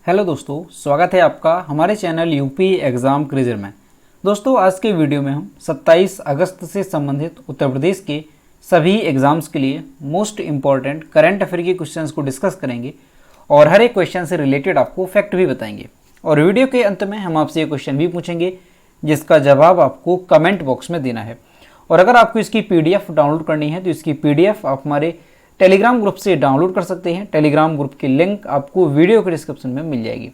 Hello दोस्तों, स्वागत है आपका हमारे चैनल यूपी एग्ज़ाम क्विज़र में। दोस्तों, आज के वीडियो में हम 27 अगस्त से संबंधित उत्तर प्रदेश के सभी एग्ज़ाम्स के लिए मोस्ट इम्पॉर्टेंट करंट अफेयर के क्वेश्चंस को डिस्कस करेंगे और हर एक क्वेश्चन से रिलेटेड आपको फैक्ट भी बताएंगे। और वीडियो के अंत में हम आपसे ये क्वेश्चन भी पूछेंगे जिसका जवाब आपको कमेंट बॉक्स में देना है। और अगर आपको इसकी PDF डाउनलोड करनी है तो इसकी PDF आप हमारे टेलीग्राम ग्रुप से डाउनलोड कर सकते हैं। टेलीग्राम ग्रुप की लिंक आपको वीडियो के डिस्क्रिप्शन में मिल जाएगी।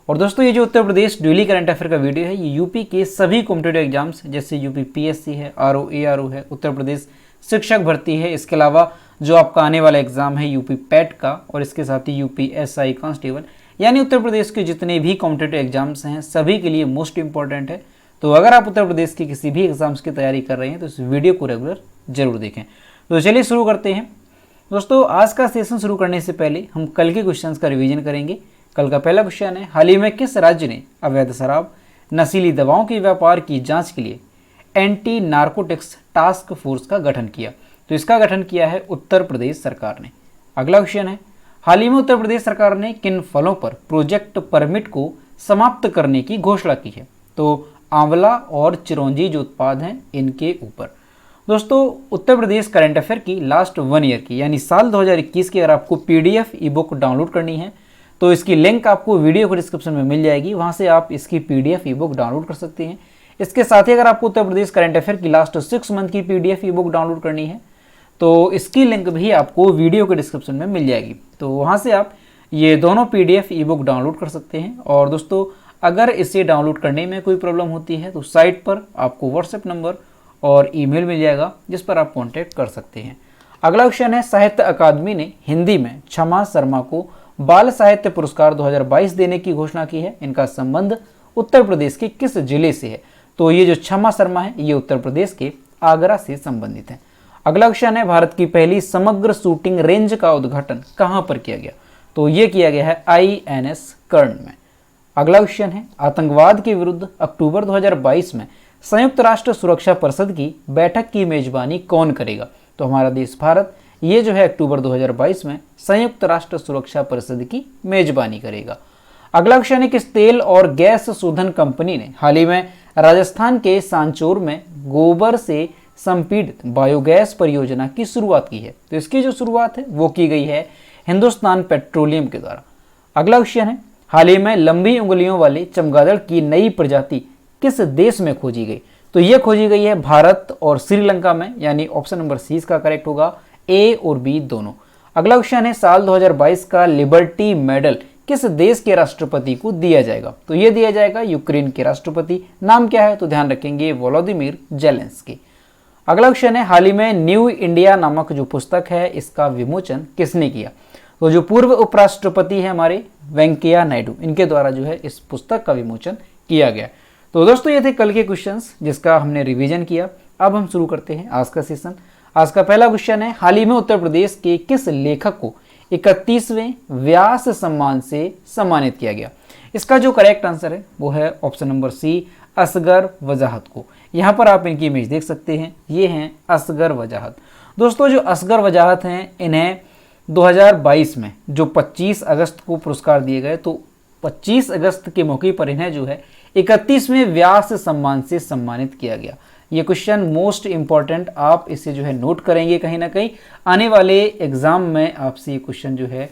और दोस्तों, ये जो Uttar Pradesh daily current affair का वीडियो है, ये यूपी के सभी कॉम्पिटिटिव एग्जाम्स जैसे यूपी PSC है, RO ARO है, उत्तर प्रदेश शिक्षक भर्ती है, इसके अलावा जो आपका आने वाला एग्जाम है यूपी PET का, और इसके साथ ही यूपी SI कांस्टेबल, यानी उत्तर प्रदेश के जितने भी कॉम्पिटिटिव एग्जाम्स हैं सभी के लिए मोस्ट इंपॉर्टेंट है। तो अगर आप उत्तर प्रदेश के किसी भी एग्जाम्स की तैयारी कर रहे हैं तो इस वीडियो को रेगुलर जरूर देखें। तो चलिए शुरू करते हैं। दोस्तों, आज का सेशन शुरू करने से पहले हम कल के क्वेश्चंस का रिवीजन करेंगे। कल का पहला क्वेश्चन है, हाल ही में किस राज्य ने अवैध शराब, नशीली दवाओं के व्यापार की जांच के लिए एंटी नार्कोटिक्स टास्क फोर्स का गठन किया? तो इसका गठन किया है उत्तर प्रदेश सरकार ने। अगला क्वेश्चन है, हाल ही में उत्तर प्रदेश सरकार ने किन फलों पर प्रोजेक्ट परमिट को समाप्त करने की घोषणा की है? तो आंवला और चिरौंजी जो उत्पाद हैं इनके ऊपर। दोस्तों, उत्तर प्रदेश करंट अफेयर की लास्ट 1 ईयर की यानी साल 2021 की अगर आपको PDF ई बुक डाउनलोड करनी है तो इसकी लिंक आपको वीडियो के डिस्क्रिप्शन में मिल जाएगी, वहां से आप इसकी PDF ई बुक डाउनलोड कर सकते हैं। इसके साथ ही अगर आपको उत्तर प्रदेश करंट अफेयर की लास्ट 6 मंथ की PDF ई बुक डाउनलोड करनी है तो इसकी लिंक भी आपको वीडियो के डिस्क्रिप्शन में मिल जाएगी, तो वहाँ से आप ये दोनों PDF ई बुक डाउनलोड कर सकते हैं। और दोस्तों, अगर इसे डाउनलोड करने में कोई प्रॉब्लम होती है तो साइट पर आपको व्हाट्सएप नंबर और ईमेल मिल जाएगा जिस पर आप कांटेक्ट कर सकते हैं। अगला क्वेश्चन है, साहित्य अकादमी ने हिंदी में क्षमा शर्मा को बाल साहित्य पुरस्कार 2022 देने की घोषणा की है। इनका संबंध उत्तर प्रदेश के किस जिले से है? तो ये जो क्षमा शर्मा है ये उत्तर प्रदेश के आगरा से संबंधित है। अगला क्वेश्चन है, भारत की पहली समग्र शूटिंग रेंज का उद्घाटन कहाँ पर किया गया? तो ये किया गया है INS कर्ण में। अगला क्वेश्चन है, आतंकवाद के विरुद्ध अक्टूबर 2022 में संयुक्त राष्ट्र सुरक्षा परिषद की बैठक की मेजबानी कौन करेगा? तो हमारा देश भारत ये जो है अक्टूबर 2022 में संयुक्त राष्ट्र सुरक्षा परिषद की मेजबानी करेगा। अगला क्वेश्चन है, किस तेल और गैस शोधन कंपनी ने हाल ही में राजस्थान के सांचौर में गोबर से संपीड़ित बायोगैस परियोजना की शुरुआत की है? तो इसकी जो शुरुआत है वो की गई है हिंदुस्तान पेट्रोलियम के द्वारा। अगला क्वेश्चन है, हाल ही में लंबी उंगलियों वाले चमगादड़ की नई प्रजाति किस देश में खोजी गई? तो यह खोजी गई है भारत और श्रीलंका में, यानी ऑप्शन नंबर C इसका करेक्ट होगा, A और B दोनों। अगला क्वेश्चन है, साल 2022 का लिबर्टी मेडल किस देश के राष्ट्रपति को दिया जाएगा? तो यह दिया जाएगा यूक्रेन के राष्ट्रपति। नाम क्या है? तो ध्यान रखेंगे, वोलोदिमीर जेलेंस्की। अगला क्वेश्चन है, हाल ही में न्यू इंडिया नामक जो पुस्तक है इसका विमोचन किसने किया? तो जो पूर्व उपराष्ट्रपति है हमारे वेंकैया नायडू, इनके द्वारा जो है इस पुस्तक का विमोचन किया गया। तो दोस्तों, ये थे कल के क्वेश्चंस जिसका हमने रिवीजन किया। अब हम शुरू करते हैं आज का सेशन। आज का पहला क्वेश्चन है, हाल ही में उत्तर प्रदेश के किस लेखक को 31वें व्यास सम्मान से सम्मानित किया गया? इसका जो करेक्ट आंसर है वो है ऑप्शन नंबर C, असगर वजाहत को। यहाँ पर आप इनकी इमेज देख सकते हैं, ये हैं असगर वजाहत। दोस्तों, जो असगर वजाहत हैं इन्हें 2022 में जो 25 अगस्त को पुरस्कार दिए गए, तो 25 अगस्त के मौके पर इन्हें जो है 31वें व्यास सम्मान से सम्मानित किया गया। ये क्वेश्चन मोस्ट इंपॉर्टेंट, आप इसे जो है नोट करेंगे, कहीं ना कहीं आने वाले एग्जाम में आपसे ये क्वेश्चन जो है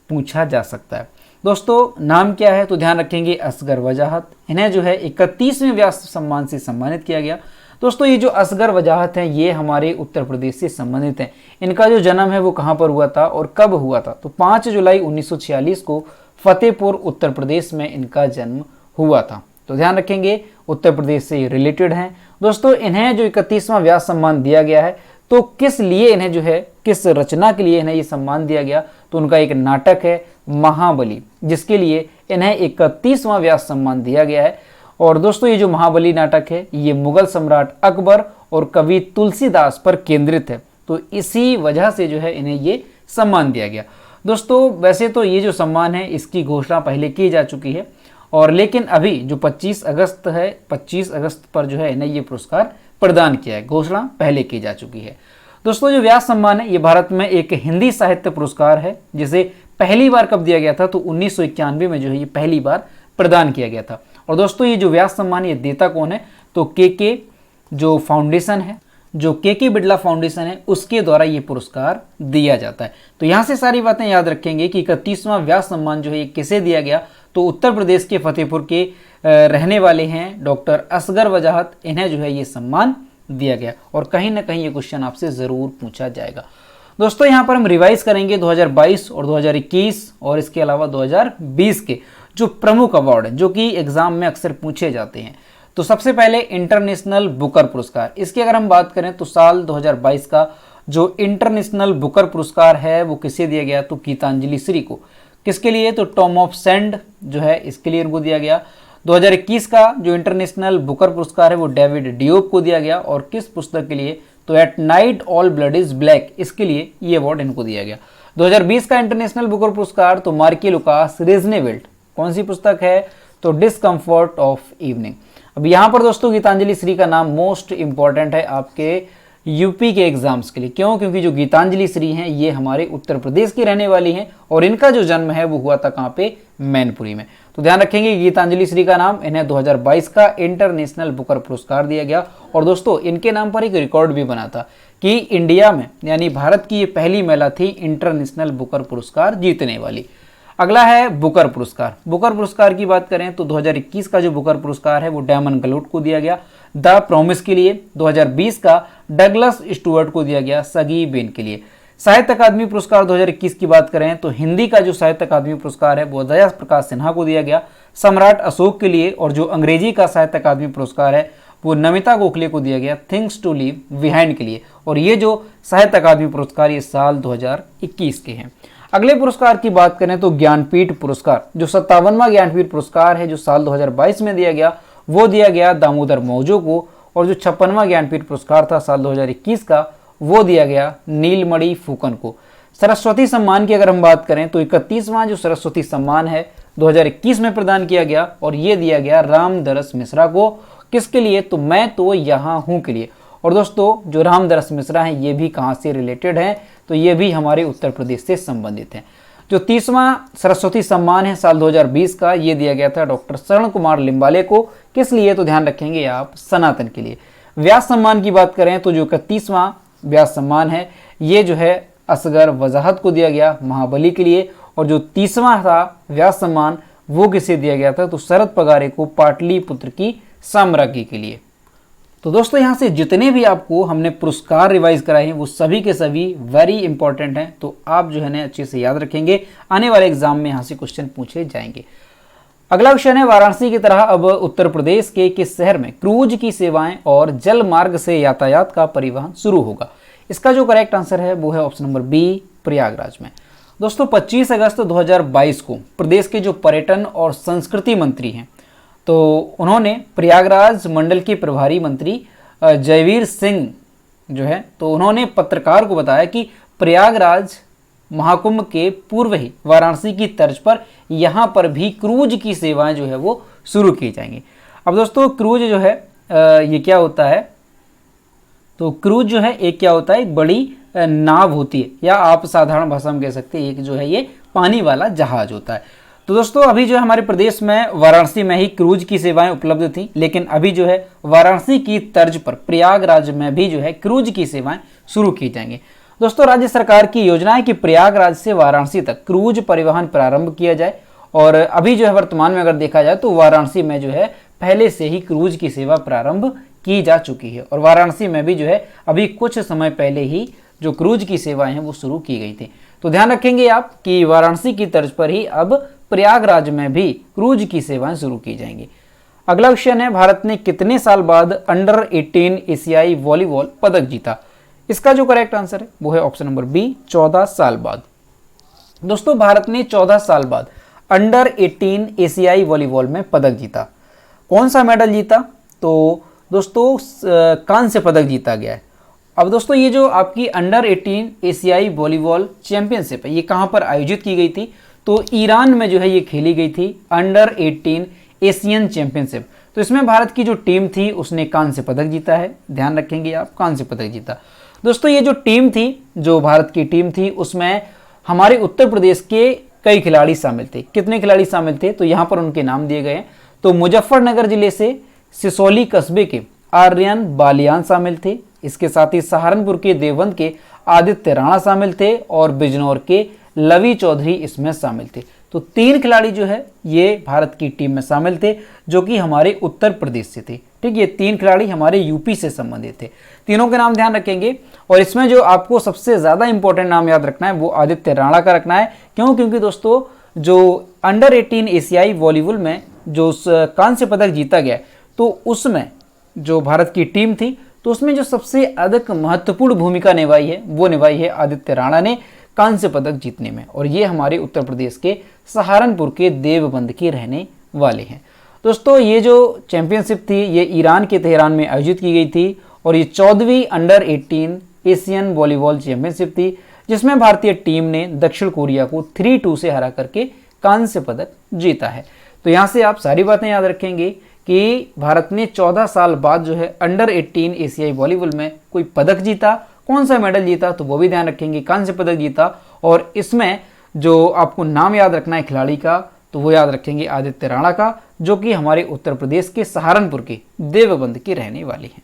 पूछा जा सकता है। दोस्तों, नाम क्या है? तो ध्यान रखेंगे, असगर वजाहत। इन्हें जो है 31वें व्यास सम्मान से सम्मानित किया गया। दोस्तों, ये जो असगर वजाहत हैं ये हमारे उत्तर प्रदेश से संबंधित हैं। इनका जो जन्म है वो कहाँ पर हुआ था और कब हुआ था? तो 5 जुलाई 1946 को फतेहपुर उत्तर प्रदेश में इनका जन्म हुआ था। तो ध्यान रखेंगे, उत्तर प्रदेश से रिलेटेड हैं। दोस्तों, इन्हें जो 31वां व्यास सम्मान दिया गया है तो किस लिए इन्हें जो है, किस रचना के लिए इन्हें ये सम्मान दिया गया? तो उनका एक नाटक है महाबली, जिसके लिए इन्हें 31वां व्यास सम्मान दिया गया है। और दोस्तों, ये जो महाबली नाटक है ये मुगल सम्राट अकबर और कवि तुलसीदास पर केंद्रित है, तो इसी वजह से जो है इन्हें ये सम्मान दिया गया। दोस्तों, वैसे तो ये जो सम्मान है इसकी घोषणा पहले की जा चुकी है, और लेकिन अभी जो 25 अगस्त है, 25 अगस्त पर जो है इन्हें ये पुरस्कार प्रदान किया है। घोषणा पहले की जा चुकी है। दोस्तों, जो व्यास सम्मान है ये भारत में एक हिंदी साहित्य पुरस्कार है जिसे पहली बार कब दिया गया था, तो 1991 में जो है ये पहली बार प्रदान किया गया था। और दोस्तों ये जो व्यास सम्मान ये देता कौन है, तो के जो फाउंडेशन है, जो के बिड़ला फाउंडेशन है, उसके द्वारा ये पुरस्कार दिया जाता है। तो यहाँ से सारी बातें याद रखेंगे कि 31वां व्यास सम्मान जो है ये किसे दिया गया, तो उत्तर प्रदेश के फतेहपुर के रहने वाले हैं डॉक्टर असगर वजाहत, इन्हें जो है ये सम्मान दिया गया। और कहीं ना कहीं ये क्वेश्चन आपसे ज़रूर पूछा जाएगा। दोस्तों यहाँ पर हम रिवाइज करेंगे 2022 और 2021 और इसके अलावा 2020 के जो प्रमुख अवार्ड हैं जो कि एग्जाम में अक्सर पूछे जाते हैं। तो सबसे पहले इंटरनेशनल बुकर पुरस्कार, इसकी अगर हम बात करें तो साल 2022 का जो इंटरनेशनल बुकर पुरस्कार है वो किसे दिया गया, तो गीतांजलि श्री को। किसके लिए, तो टॉम ऑफ सेंड जो है इसके लिए इनको दिया गया। 2021 का जो इंटरनेशनल बुकर पुरस्कार है वो डेविड डियोप को दिया गया। और किस पुस्तक के लिए, तो at night all blood is black, इसके लिए ये अवार्ड इनको दिया गया। 2020 का इंटरनेशनल बुकर पुरस्कार तो मार्की लुकास रेजनेवेल्ट, कौन सी पुस्तक है, तो डिस्कम्फर्ट ऑफ इवनिंग। अब यहाँ पर दोस्तों गीतांजलि श्री का नाम मोस्ट इंपॉर्टेंट है आपके यूपी के एग्जाम्स के लिए। क्यों, क्योंकि जो गीतांजलि श्री हैं ये हमारे उत्तर प्रदेश की रहने वाली हैं और इनका जो जन्म है वो हुआ था कहाँ पे, मैनपुरी में। तो ध्यान रखेंगे गीतांजलि श्री का नाम, इन्हें 2022 का इंटरनेशनल बुकर पुरस्कार दिया गया। और दोस्तों इनके नाम पर एक रिकॉर्ड भी बना था कि इंडिया में यानी भारत की ये पहली महिला थी इंटरनेशनल बुकर पुरस्कार जीतने वाली। अगला है बुकर पुरस्कार। बुकर पुरस्कार की बात करें तो 2021 का जो बुकर पुरस्कार है वो डैमन गलुट को दिया गया द प्रॉमिस के लिए। 2020 का डगलस स्टुअर्ट को दिया गया सगी बेन के लिए। साहित्य अकादमी पुरस्कार 2021 की बात करें तो हिंदी का जो साहित्य अकादमी पुरस्कार है वो दया प्रकाश सिन्हा को दिया गया सम्राट अशोक के लिए। और जो अंग्रेजी का साहित्य अकादमी पुरस्कार है वो नमिता गोखले को दिया गया थिंग्स टू लीव बिहाइंड के लिए। और ये जो साहित्य अकादमी पुरस्कार ये साल 2021 के हैं। अगले पुरस्कार की बात करें तो ज्ञानपीठ पुरस्कार, जो 57वां ज्ञानपीठ पुरस्कार है जो साल 2022 में दिया गया वो दिया गया दामोदर मौजो को। और जो 56वां ज्ञानपीठ पुरस्कार था साल 2021 का वो दिया गया नीलमणि फूकन को। सरस्वती सम्मान की अगर हम बात करें तो 31वां जो सरस्वती सम्मान है 2021 में प्रदान किया गया और ये दिया गया रामदरस मिश्रा को। किसके लिए, तो मैं तो यहाँ हूँ के लिए। और दोस्तों जो रामदरस मिश्रा हैं ये भी कहाँ से रिलेटेड हैं, तो ये भी हमारे उत्तर प्रदेश से संबंधित हैं। जो 30वां सरस्वती सम्मान है साल 2020 का ये दिया गया था डॉक्टर शरण कुमार लिम्बाले को। किस लिए, तो ध्यान रखेंगे आप, सनातन के लिए। व्यास सम्मान की बात करें तो जो 31वां व्यास सम्मान है ये जो है असगर वजाहत को दिया गया महाबली के लिए। और जो 30वां था व्यास सम्मान वो किसे दिया गया था, तो शरद पगारे को पाटलिपुत्र की साम्राज्ञी के लिए। तो दोस्तों यहाँ से जितने भी आपको हमने पुरस्कार रिवाइज कराए हैं वो सभी के सभी वेरी इंपॉर्टेंट हैं। तो आप जो है ना अच्छे से याद रखेंगे, आने वाले एग्जाम में यहाँ से क्वेश्चन पूछे जाएंगे। अगला क्वेश्चन है वाराणसी की तरह अब उत्तर प्रदेश के किस शहर में क्रूज की सेवाएं और जल मार्ग से यातायात का परिवहन शुरू होगा। इसका जो करेक्ट आंसर है वो है ऑप्शन नंबर बी, प्रयागराज में। दोस्तों 25 अगस्त 2022 को प्रदेश के जो पर्यटन और संस्कृति मंत्री हैं तो उन्होंने प्रयागराज मंडल के प्रभारी मंत्री जयवीर सिंह जो है तो उन्होंने पत्रकार को बताया कि प्रयागराज महाकुंभ के पूर्व ही वाराणसी की तर्ज पर यहाँ पर भी क्रूज की सेवाएं जो है वो शुरू की जाएंगी। अब दोस्तों क्रूज जो है ये क्या होता है, तो क्रूज जो है एक क्या होता है, एक बड़ी नाव होती है या आप साधारण भाषा में कह सकते हैं एक जो है ये पानी वाला जहाज होता है। तो दोस्तों अभी जो है हमारे प्रदेश में वाराणसी में ही क्रूज की सेवाएं उपलब्ध थी, लेकिन अभी जो है वाराणसी की तर्ज पर प्रयागराज में भी जो है क्रूज की सेवाएं शुरू की जाएंगी। दोस्तों राज्य सरकार की योजना है कि प्रयागराज से वाराणसी तक क्रूज परिवहन प्रारंभ किया जाए। और अभी जो है वर्तमान में अगर देखा जाए तो वाराणसी में जो है पहले से ही क्रूज की सेवा प्रारंभ की जा चुकी है। और वाराणसी में भी जो है अभी कुछ समय पहले ही जो क्रूज की सेवाएं हैं वो शुरू की गई थी। तो ध्यान रखेंगे आप कि वाराणसी की तर्ज पर ही अब प्रयागराज में भी क्रूज की सेवाएं शुरू की जाएंगी। अगला क्वेश्चन है भारत ने कितने साल बाद अंडर 18 एशियाई वॉलीबॉल पदक जीता। इसका जो करेक्ट आंसर है वो है ऑप्शन नंबर बी, 14 साल बाद। दोस्तों भारत ने 14 साल बाद अंडर 18 एशियाई वॉलीबॉल में पदक जीता। कौन सा मेडल जीता, तो दोस्तों कांस्य पदक जीता गया है। अब दोस्तों ये जो आपकी अंडर 18 एशियाई वॉलीबॉल चैंपियनशिप है ये कहाँ पर आयोजित की गई थी, तो ईरान में जो है ये खेली गई थी अंडर 18 एशियन चैंपियनशिप। तो इसमें भारत की जो टीम थी उसने कांस्य पदक जीता है, ध्यान रखेंगे आप, कांस्य पदक जीता। दोस्तों ये जो टीम थी, जो भारत की टीम थी उसमें हमारे उत्तर प्रदेश के कई खिलाड़ी शामिल थे। कितने खिलाड़ी शामिल थे, तो यहाँ पर उनके नाम दिए गए हैं। तो मुजफ्फरनगर जिले से सिसोली कस्बे के आर्यन बालियान शामिल थे। इसके साथ ही सहारनपुर के देवबंद के आदित्य राणा शामिल थे और बिजनौर के लवी चौधरी इसमें शामिल थे। तो 3 खिलाड़ी जो है ये भारत की टीम में शामिल थे जो कि हमारे उत्तर प्रदेश से थे। ठीक, ये 3 खिलाड़ी हमारे यूपी से संबंधित थे। तीनों के नाम ध्यान रखेंगे और इसमें जो आपको सबसे ज़्यादा इंपॉर्टेंट नाम याद रखना है वो आदित्य राणा का रखना है। क्यों? क्योंकि दोस्तों जो अंडर 18 एशियाई वॉलीबॉल में जो कांस्य पदक जीता गया तो उसमें जो भारत की टीम थी तो उसमें जो सबसे अधिक महत्वपूर्ण भूमिका निभाई है वो निभाई है आदित्य राणा ने कांस्य पदक जीतने में। और ये हमारे उत्तर प्रदेश के सहारनपुर के देवबंद के रहने वाले हैं। दोस्तों ये जो चैंपियनशिप थी ये ईरान के तेहरान में आयोजित की गई थी और ये 14वीं अंडर 18 एशियन वॉलीबॉल चैंपियनशिप थी जिसमें भारतीय टीम ने दक्षिण कोरिया को 3-2 से हरा करके कांस्य पदक जीता है। तो यहाँ से आप सारी बातें याद रखेंगे कि भारत ने 14 साल बाद जो है अंडर 18 एशियाई वॉलीबॉल में कोई पदक जीता। कौन सा मेडल जीता तो वो भी ध्यान रखेंगे, कांस्य पदक जीता। और इसमें जो आपको नाम याद रखना है खिलाड़ी का तो वो याद रखेंगे आदित्य राणा का जो कि हमारे उत्तर प्रदेश के सहारनपुर के देवबंद के रहने वाले हैं।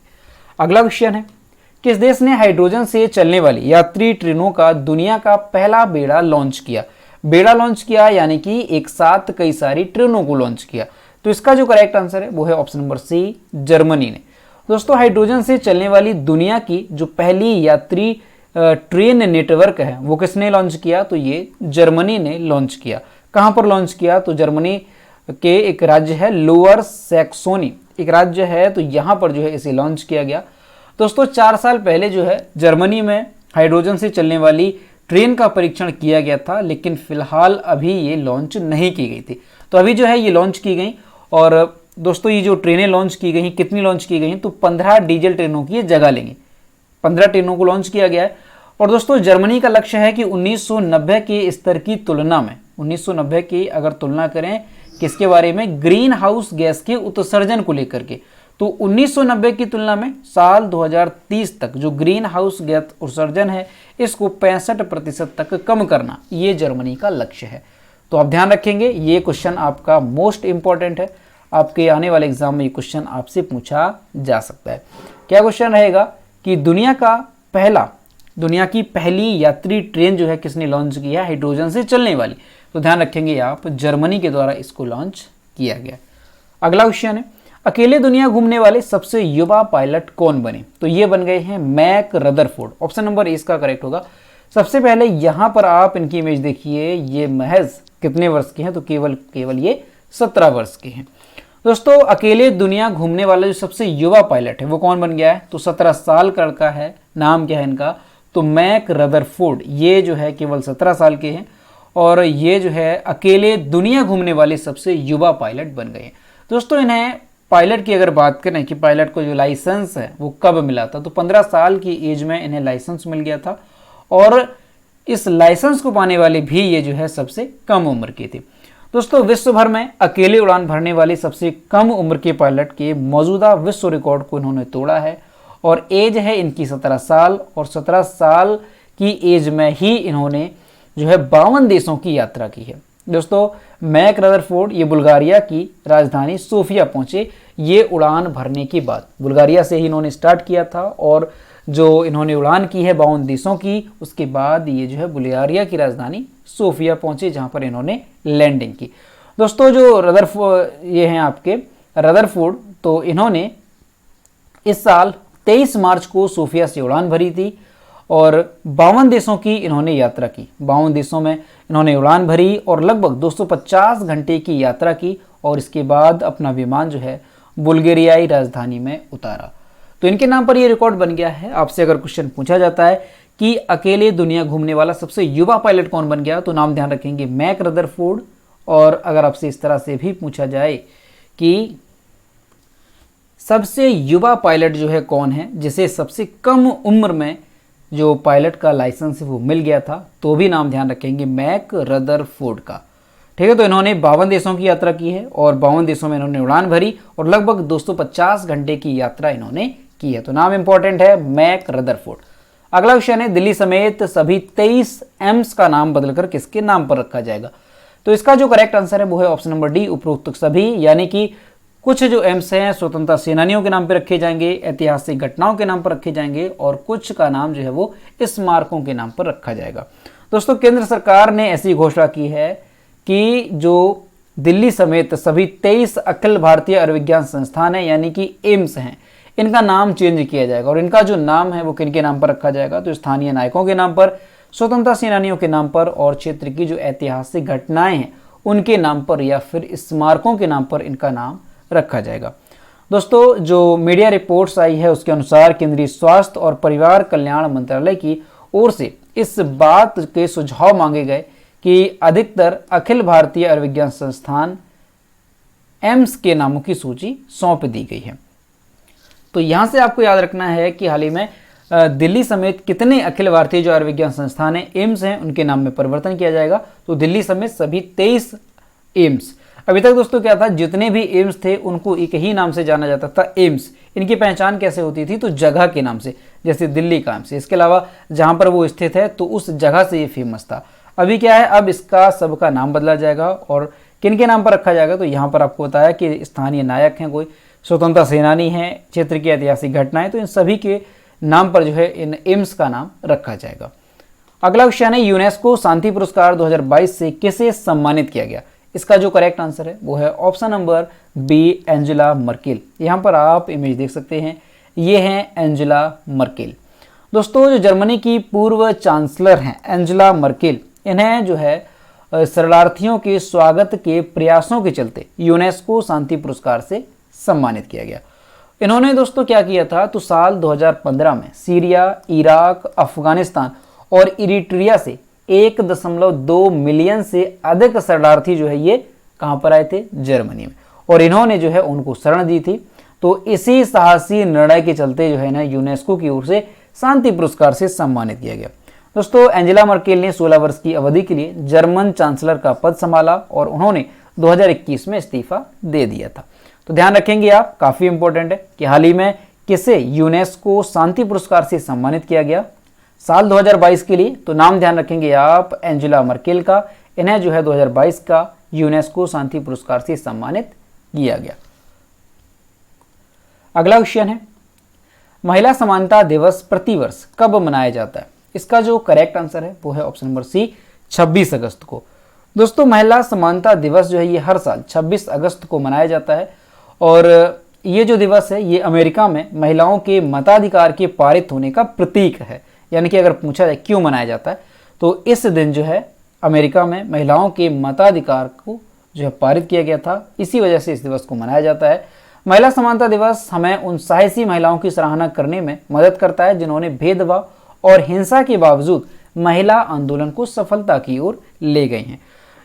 अगला क्वेश्चन है, किस देश ने हाइड्रोजन से चलने वाली यात्री ट्रेनों का दुनिया का पहला बेड़ा लॉन्च किया? बेड़ा लॉन्च किया यानी कि एक साथ कई सारी ट्रेनों को लॉन्च किया। तो इसका जो करेक्ट आंसर है वो है ऑप्शन नंबर सी, जर्मनी ने। दोस्तों हाइड्रोजन से चलने वाली दुनिया की जो पहली यात्री ट्रेन नेटवर्क है वो किसने लॉन्च किया? तो ये जर्मनी ने लॉन्च किया। कहाँ पर लॉन्च किया? तो जर्मनी के एक राज्य है लोअर सैक्सोनी, एक राज्य है, तो यहाँ पर जो है इसे लॉन्च किया गया। दोस्तों 4 साल पहले जो है जर्मनी में हाइड्रोजन से चलने वाली ट्रेन का परीक्षण किया गया था लेकिन फिलहाल अभी ये लॉन्च नहीं की गई थी। तो अभी जो है ये लॉन्च की गई और दोस्तों ये जो ट्रेनें लॉन्च की गई कितनी लॉन्च की गई तो 15 डीजल ट्रेनों की ये जगह लेंगी। 15 ट्रेनों को लॉन्च किया गया है। और दोस्तों जर्मनी का लक्ष्य है कि 1990 के स्तर की तुलना में 1990 की अगर तुलना करें किसके बारे में, ग्रीन हाउस गैस के उत्सर्जन को लेकर के, तो 1990 की तुलना में साल 2030 तक जो ग्रीन हाउस गैस उत्सर्जन है इसको 65% तक कम करना ये जर्मनी का लक्ष्य है। तो आप ध्यान रखेंगे ये क्वेश्चन आपका मोस्ट इंपॉर्टेंट है। आपके आने वाले एग्जाम में ये क्वेश्चन आपसे पूछा जा सकता है। क्या क्वेश्चन रहेगा कि दुनिया की पहली यात्री ट्रेन जो है किसने लॉन्च की है हाइड्रोजन से चलने वाली? तो ध्यान रखेंगे आप जर्मनी के द्वारा इसको लॉन्च किया गया। अगला क्वेश्चन है, अकेले दुनिया घूमने वाले सबसे युवा पायलट कौन बने? तो ये बन गए हैं Mac Rutherford. Option number A इसका करेक्ट होगा। सबसे पहले यहाँ पर आप इनकी इमेज देखिए, ये महज कितने वर्ष के हैं? तो केवल ये 17 वर्ष के हैं। दोस्तों अकेले दुनिया घूमने वाला जो सबसे युवा पायलट है वो कौन बन गया है? तो 17 साल का लड़का है। नाम क्या है इनका? तो मैक रदरफोर्ड। ये जो है केवल 17 साल के हैं और ये जो है अकेले दुनिया घूमने वाले सबसे युवा पायलट बन गए हैं। दोस्तों इन्हें पायलट की अगर बात करें कि पायलट को जो लाइसेंस है वो कब मिला था, तो 15 साल की एज में इन्हें लाइसेंस मिल गया था और इस लाइसेंस को पाने वाले भी ये जो है सबसे कम उम्र के थे। दोस्तों विश्व भर में अकेले उड़ान भरने वाले सबसे कम उम्र के पायलट के मौजूदा विश्व रिकॉर्ड को इन्होंने तोड़ा है और एज है इनकी 17 साल और 17 साल की एज में ही इन्होंने जो है 52 देशों की यात्रा की है। दोस्तों मैक रदरफोर्ड ये बुल्गारिया की राजधानी सोफिया पहुंचे ये उड़ान भरने के बाद। बुल्गारिया से ही इन्होंने स्टार्ट किया था और जो इन्होंने उड़ान की है 52 देशों की, उसके बाद ये जो है बुल्गारिया की राजधानी सोफिया पहुंचे जहां पर इन्होंने लैंडिंग की। दोस्तों जो ये हैं आपके रदरफोर्ड, तो इन्होंने इस साल 23 मार्च को सोफिया से उड़ान भरी थी और 52 देशों की इन्होंने यात्रा की। 52 देशों में इन्होंने उड़ान भरी और लगभग 250 घंटे की यात्रा की और इसके बाद अपना विमान जो है बुल्गारियाई राजधानी में उतारा। तो इनके नाम पर ये रिकॉर्ड बन गया है। आपसे अगर क्वेश्चन पूछा जाता है कि अकेले दुनिया घूमने वाला सबसे युवा पायलट कौन बन गया, तो नाम ध्यान रखेंगे मैक रदरफोर्ड। और अगर आपसे इस तरह से भी पूछा जाए कि सबसे युवा पायलट जो है कौन है जिसे सबसे कम उम्र में जो पायलट का लाइसेंस है वो मिल गया था, तो भी नाम ध्यान रखेंगे मैक रदरफोर्ड का। ठीक है, तो इन्होंने 52 देशों की यात्रा की है और 52 देशों में इन्होंने उड़ान भरी और लगभग 250 घंटे की यात्रा इन्होंने की है। तो नाम इंपॉर्टेंट है मैक रदरफोर्ड। अगला क्वेश्चन है, दिल्ली समेत सभी 23 एम्स का नाम बदलकर किसके नाम पर रखा जाएगा? तो इसका जो करेक्ट आंसर है वो है ऑप्शन नंबर डी, उपरोक्त सभी। यानी कि कुछ जो एम्स हैं स्वतंत्रता सेनानियों के नाम पर रखे जाएंगे, ऐतिहासिक घटनाओं के नाम पर रखे जाएंगे, और कुछ का नाम जो है वो स्मारकों के नाम पर रखा जाएगा। दोस्तों केंद्र सरकार ने ऐसी घोषणा की है कि जो दिल्ली समेत सभी 23 अखिल भारतीय आयुर्विज्ञान संस्थान है यानी कि एम्स हैं, इनका नाम चेंज किया जाएगा। और इनका जो नाम है वो किनके नाम पर रखा जाएगा, तो स्थानीय नायकों के नाम पर, स्वतंत्रता सेनानियों के नाम पर, और क्षेत्र की जो ऐतिहासिक घटनाएं हैं उनके नाम पर, या फिर स्मारकों के नाम पर इनका नाम रखा जाएगा। दोस्तों जो मीडिया रिपोर्ट्स आई है उसके अनुसार केंद्रीय स्वास्थ्य और परिवार कल्याण मंत्रालय की ओर से इस बात के सुझाव मांगे गए कि अधिकतर अखिल भारतीय आयुर्विज्ञान संस्थान एम्स के नामों की सूची सौंप दी गई है। तो यहां से आपको याद रखना है कि हाल ही में दिल्ली समेत कितने अखिल भारतीय जो आयुर्विज्ञान संस्थान है एम्स हैं उनके नाम में परिवर्तन किया जाएगा। तो दिल्ली समेत सभी 23 एम्स। अभी तक दोस्तों क्या था, जितने भी एम्स थे उनको एक ही नाम से जाना जाता था, एम्स। इनकी पहचान कैसे होती थी, तो जगह के नाम से, जैसे दिल्ली का एम्स। इसके अलावा जहां पर वो स्थित है तो उस जगह से ये फेमस था। अभी क्या है, अब इसका सबका नाम बदला जाएगा और किन के नाम पर रखा जाएगा, तो यहाँ पर आपको बताया कि स्थानीय नायक हैं, कोई स्वतंत्रता सेनानी हैं, क्षेत्र की ऐतिहासिक घटनाएं, तो इन सभी के नाम पर जो है इन एम्स का नाम रखा जाएगा। अगला क्वेश्चन है, यूनेस्को शांति पुरस्कार 2022 से किसे सम्मानित किया गया। इसका जो करेक्ट आंसर है वो है option number B, Angela Merkel. यहाँ पर आप इमेज देख सकते हैं, ये हैं एंजेला मर्केल। दोस्तों जो जर्मनी की पूर्व चांसलर हैं एंजेला मर्केल, इन्हें जो है शरणार्थियों के स्वागत के प्रयासों के चलते यूनेस्को शांति पुरस्कार से सम्मानित किया गया। इन्होंने दोस्तों क्या किया था, तो साल 2015 में सीरिया, इराक, अफगानिस्तान और इरिट्रिया से 1.2 मिलियन से अधिक शरणार्थी जो है ये कहां पर आए थे, जर्मनी में, और इन्होंने जो है उनको शरण दी थी। तो इसी साहसी निर्णय के चलते जो है ना यूनेस्को की ओर से शांति पुरस्कार से सम्मानित किया गया। दोस्तों एंजेला मर्केल ने 16 वर्ष की अवधि के लिए जर्मन चांसलर का पद संभाला और उन्होंने 2021 में इस्तीफा दे दिया था। तो ध्यान रखेंगे आप, काफी इंपॉर्टेंट है कि हाल ही में किसे यूनेस्को शांति पुरस्कार से सम्मानित किया गया साल 2022 के लिए। तो नाम ध्यान रखेंगे आप एंजेला मर्केल का, इन्हें जो है 2022 का यूनेस्को शांति पुरस्कार से सम्मानित किया गया। अगला क्वेश्चन है, महिला समानता दिवस प्रतिवर्ष कब मनाया जाता है। इसका जो करेक्ट आंसर है वो है ऑप्शन नंबर सी, 26 अगस्त को। दोस्तों महिला समानता दिवस जो है ये हर साल 26 अगस्त को मनाया जाता है और ये जो दिवस है ये अमेरिका में महिलाओं के मताधिकार के पारित होने का प्रतीक है। यानी कि अगर पूछा जाए क्यों मनाया जाता है, तो इस दिन जो है अमेरिका में महिलाओं के मताधिकार को जो है पारित किया गया था, इसी वजह से इस दिवस को मनाया जाता है। महिला समानता दिवस हमें उन साहसी महिलाओं की सराहना करने में मदद करता है जिन्होंने भेदभाव और हिंसा के बावजूद महिला आंदोलन को सफलता की ओर ले गई हैं।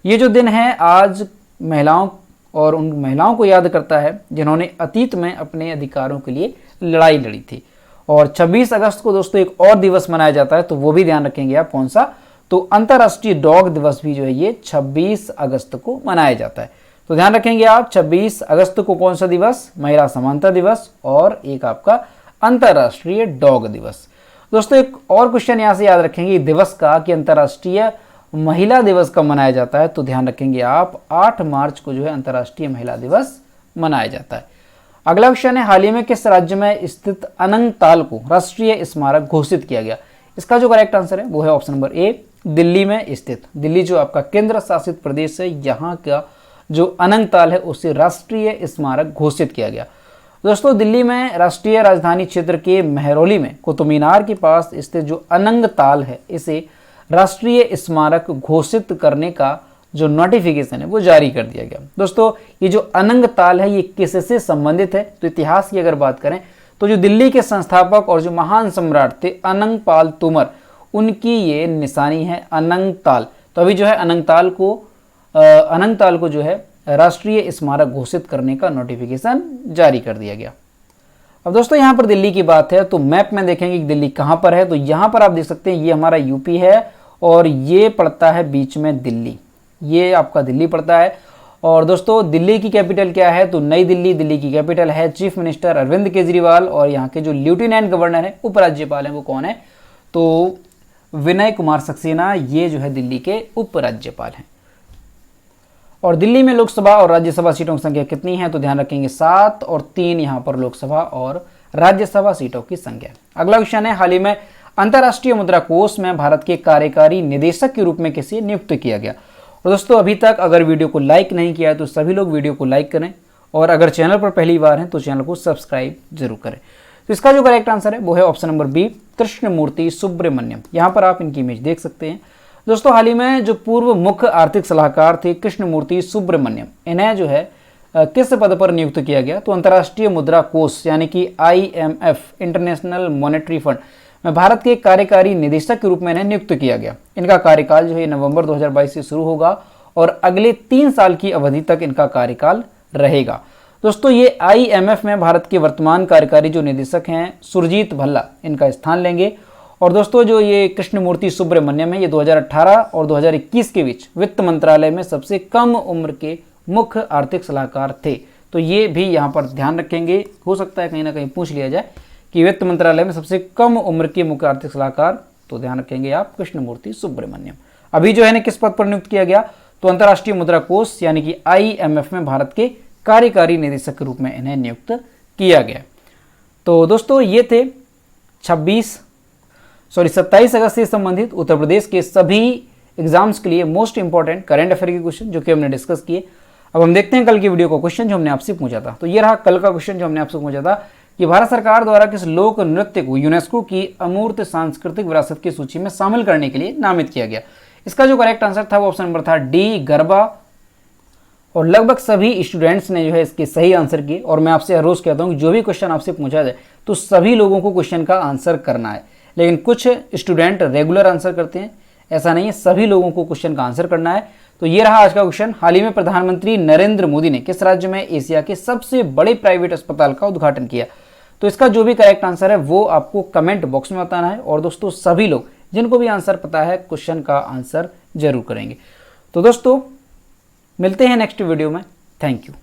ये जो दिन है आज महिलाओं और उन महिलाओं को याद करता है जिन्होंने अतीत में अपने अधिकारों के लिए लड़ाई लड़ी थी। और 26 अगस्त को दोस्तों एक और दिवस मनाया जाता है, तो वो भी ध्यान रखेंगे आप, कौन सा, तो अंतर्राष्ट्रीय डॉग दिवस भी जो है ये 26 अगस्त को मनाया जाता है। तो ध्यान रखेंगे आप 26 अगस्त को कौन सा दिवस, महिला समानता दिवस और एक आपका अंतर्राष्ट्रीय डॉग दिवस। दोस्तों एक और क्वेश्चन यहाँ से याद रखेंगे दिवस का कि अंतर्राष्ट्रीय महिला दिवस कब मनाया जाता है। तो ध्यान रखेंगे आप 8 मार्च को जो है अंतर्राष्ट्रीय महिला दिवस मनाया जाता है। अगला क्वेश्चन है, हाल ही में किस राज्य में स्थित अनंगताल को राष्ट्रीय स्मारक घोषित किया गया। इसका जो करेक्ट आंसर है वो है ऑप्शन नंबर ए, दिल्ली में स्थित। दिल्ली जो आपका केंद्र शासित प्रदेश है, यहाँ का जो अनंगताल है उसे राष्ट्रीय स्मारक घोषित किया गया। दोस्तों दिल्ली में राष्ट्रीय राजधानी क्षेत्र के मेहरौली में कुतुब मीनार के पास स्थित जो अनंगताल है इसे राष्ट्रीय स्मारक घोषित करने का जो नोटिफिकेशन है वो जारी कर दिया गया। दोस्तों ये जो अनंगताल है ये किससे संबंधित है, तो इतिहास की अगर बात करें तो जो दिल्ली के संस्थापक और जो महान सम्राट थे अनंगपाल तोमर, उनकी ये निशानी है अनंगताल। तो अभी जो है अनंगताल को जो है राष्ट्रीय स्मारक घोषित करने का नोटिफिकेशन जारी कर दिया गया। अब दोस्तों यहाँ पर दिल्ली की बात है तो मैप में देखेंगे कि दिल्ली कहाँ पर है। तो यहाँ पर आप देख सकते हैं ये हमारा यूपी है और ये पड़ता है बीच में दिल्ली, ये आपका दिल्ली पड़ता है। और दोस्तों दिल्ली की कैपिटल क्या है, तो नई दिल्ली दिल्ली की कैपिटल है। चीफ मिनिस्टर अरविंद केजरीवाल और यहाँ के जो लेफ्टिनेंट गवर्नर है उपराज्यपाल हैं वो कौन है, तो विनय कुमार सक्सेना, ये जो है दिल्ली के उपराज्यपाल हैं। और दिल्ली में लोकसभा और राज्यसभा सीटों की संख्या कितनी है? तो ध्यान रखेंगे 7 और 3 यहाँ पर लोकसभा और राज्यसभा सीटों की संख्या। अगला क्वेश्चन है, हाल ही में अंतर्राष्ट्रीय मुद्रा कोष में भारत के कार्यकारी निदेशक के रूप में किसे नियुक्त किया गया? और दोस्तों अभी तक अगर वीडियो को लाइक नहीं किया है तो सभी लोग वीडियो को लाइक करें, और अगर चैनल पर पहली बार हैं तो चैनल को सब्सक्राइब जरूर करें। तो इसका जो करेक्ट आंसर है वो है option number B, Krishnamurthy Subramanian. यहाँ पर आप इनकी इमेज देख सकते हैं। दोस्तों हाल ही में जो पूर्व मुख्य आर्थिक सलाहकार थे कृष्णमूर्ति सुब्रमण्यम, इन्हें जो है किस पद पर नियुक्त किया गया? तो अंतर्राष्ट्रीय मुद्रा कोष यानी कि IMF, इंटरनेशनल मॉनेटरी फंड में भारत के कार्यकारी निदेशक के रूप में इन्हें नियुक्त किया गया। इनका कार्यकाल जो है नवंबर 2022 से शुरू होगा और अगले 3 साल की अवधि तक इनका कार्यकाल रहेगा। दोस्तों ये IMF में भारत के वर्तमान कार्यकारी जो निदेशक हैं सुरजीत भल्ला, इनका स्थान लेंगे। और दोस्तों जो ये कृष्णमूर्ति सुब्रमण्यम है, ये 2018 और 2021 के बीच वित्त मंत्रालय में सबसे कम उम्र के मुख्य आर्थिक सलाहकार थे। तो ये भी यहाँ पर ध्यान रखेंगे, हो सकता है कहीं ना कहीं पूछ लिया जाए कि वित्त मंत्रालय में सबसे कम उम्र के मुख्य आर्थिक सलाहकार, तो ध्यान रखेंगे आप कृष्णमूर्ति सुब्रमण्यम। अभी जो है किस पद पर नियुक्त किया गया? तो अंतर्राष्ट्रीय मुद्रा कोष यानी कि IMF में भारत के कार्यकारी निदेशक के रूप में इन्हें नियुक्त किया गया। तो दोस्तों ये थे 27 अगस्त से संबंधित उत्तर प्रदेश के सभी एग्जाम्स के लिए मोस्ट इंपॉर्टेंट करंट अफेयर के क्वेश्चन जो कि हमने डिस्कस किए। अब हम देखते हैं कल की वीडियो का क्वेश्चन जो हमने आपसे पूछा था। तो ये रहा कल का क्वेश्चन जो हमने आपसे पूछा था कि भारत सरकार द्वारा किस लोक नृत्य को यूनेस्को की अमूर्त सांस्कृतिक विरासत की सूची में शामिल करने के लिए नामित किया गया? इसका जो करेक्ट आंसर था वो ऑप्शन नंबर था डी, गरबा। और लगभग सभी स्टूडेंट्स ने जो है इसके सही आंसर किए। और मैं आपसे हर रोज कहता हूँ कि जो भी क्वेश्चन आपसे पूछा जाए तो सभी लोगों को क्वेश्चन का आंसर करना है, लेकिन कुछ स्टूडेंट रेगुलर आंसर करते हैं, ऐसा नहीं है, सभी लोगों को क्वेश्चन का आंसर करना है। तो ये रहा आज का क्वेश्चन, हाल ही में प्रधानमंत्री नरेंद्र मोदी ने किस राज्य में एशिया के सबसे बड़े प्राइवेट अस्पताल का उद्घाटन किया? तो इसका जो भी करेक्ट आंसर है वो आपको कमेंट बॉक्स में बताना है। और दोस्तों सभी लोग जिनको भी आंसर पता है क्वेश्चन का आंसर जरूर करेंगे। तो दोस्तों मिलते हैं नेक्स्ट वीडियो में। Thank you.